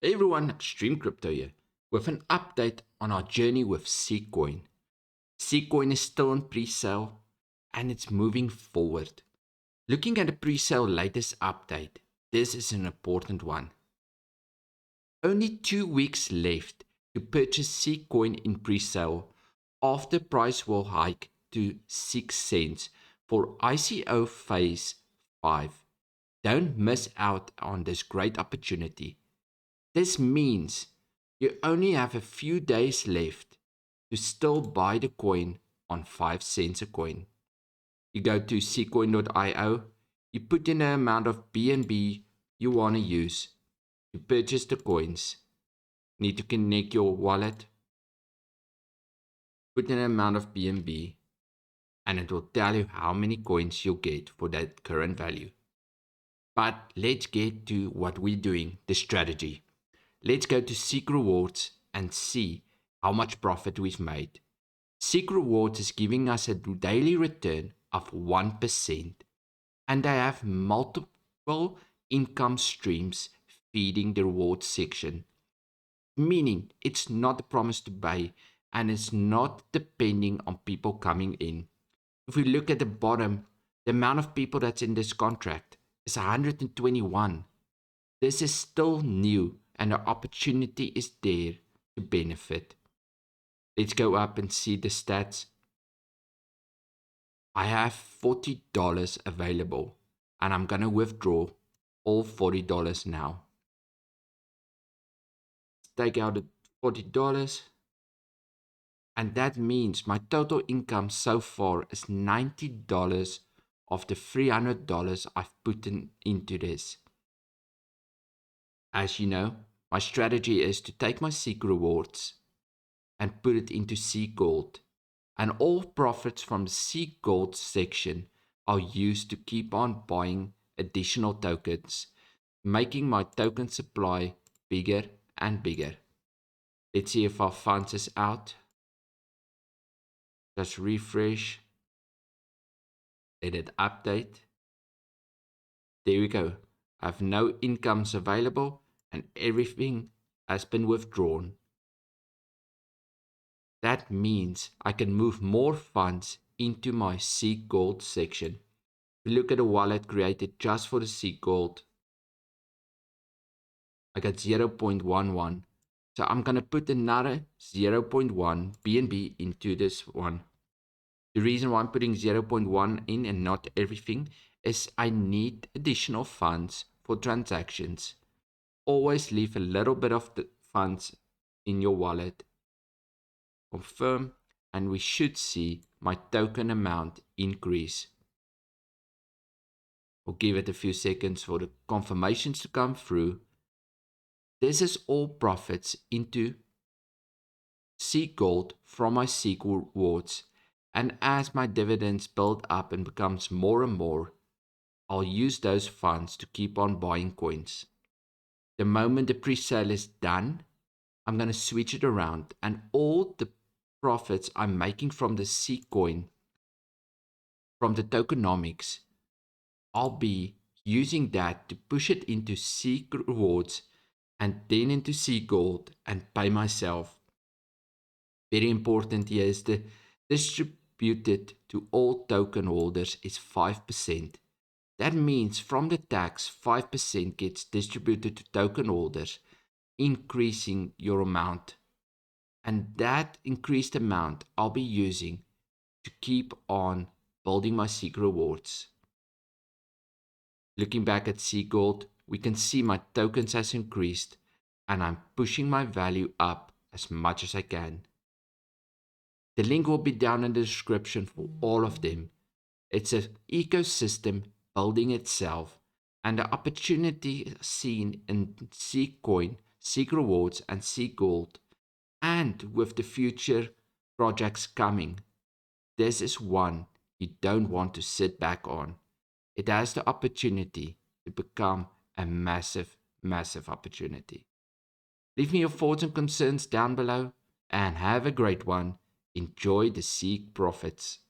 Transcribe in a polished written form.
Hey everyone, Extreme Crypto here with an update on our journey with Seekcoin. Seekcoin is still on pre-sale and it's moving forward. Looking at the pre-sale latest update, this is an important one. Only 2 weeks left to purchase Seekcoin in pre-sale after price will hike to 6 cents for ICO phase 5. Don't miss out on this great opportunity. This means you only have a few days left to still buy the coin on 5 cents a coin. You go to seekcoin.io, you put in the amount of BNB you want to use to purchase the coins. Need to connect your wallet, put in an amount of BNB, and it will tell you how many coins you'll get for that current value. But let's get to what we're doing, the strategy. Let's go to Seek Rewards and see how much profit we've made. Seek Rewards is giving us a daily return of 1%, and they have multiple income streams feeding the rewards section, meaning it's not a promise to buy and it's not depending on people coming in. If we look at the bottom, the amount of people that's in this contract is 121. This is still new and the opportunity is there to benefit. Let's go up and see the stats. I have $40 available and I'm going to withdraw all $40 now. Take out the $40 and that means my total income so far is $90 of the $300 I've put into this. As you know, my strategy is to take my Seek Rewards and put it into Seekgold, and all profits from the Seekgold section are used to keep on buying additional tokens, making my token supply bigger and bigger. Let's see if our funds is out. Just refresh. Let it update. There we go. I have no incomes available and everything has been withdrawn. That means I can move more funds into my Seekgold section. We look at a wallet created just for the Seekgold. I got 0.11. So I'm going to put another 0.1 BNB into this one. The reason why I'm putting 0.1 in and not everything is I need additional funds for transactions. Always leave a little bit of the funds in your wallet. Confirm, and we should see my token amount increase. We'll give it a few seconds for the confirmations to come through. This is all profits into Seekgold from my Seek Rewards, and as my dividends build up and becomes more and more, I'll use those funds to keep on buying coins. The moment the pre-sale is done, I'm going to switch it around, and all the profits I'm making from the Seekcoin, from the tokenomics, I'll be using that to push it into Seek Rewards and then into Seekgold and pay myself. Very important here is the distributed to all token holders is 5%. That means from the tax, 5% gets distributed to token holders, increasing your amount. And that increased amount I'll be using to keep on building my Seek Rewards. Looking back at Seekgold, we can see my tokens has increased and I'm pushing my value up as much as I can. The link will be down in the description for all of them. It's an ecosystem building itself, and the opportunity seen in Seekcoin, Seek Rewards, and Seekgold, and with the future projects coming, this is one you don't want to sit back on. It has the opportunity to become a massive, massive opportunity. Leave me your thoughts and concerns down below, and have a great one. Enjoy the Seek profits.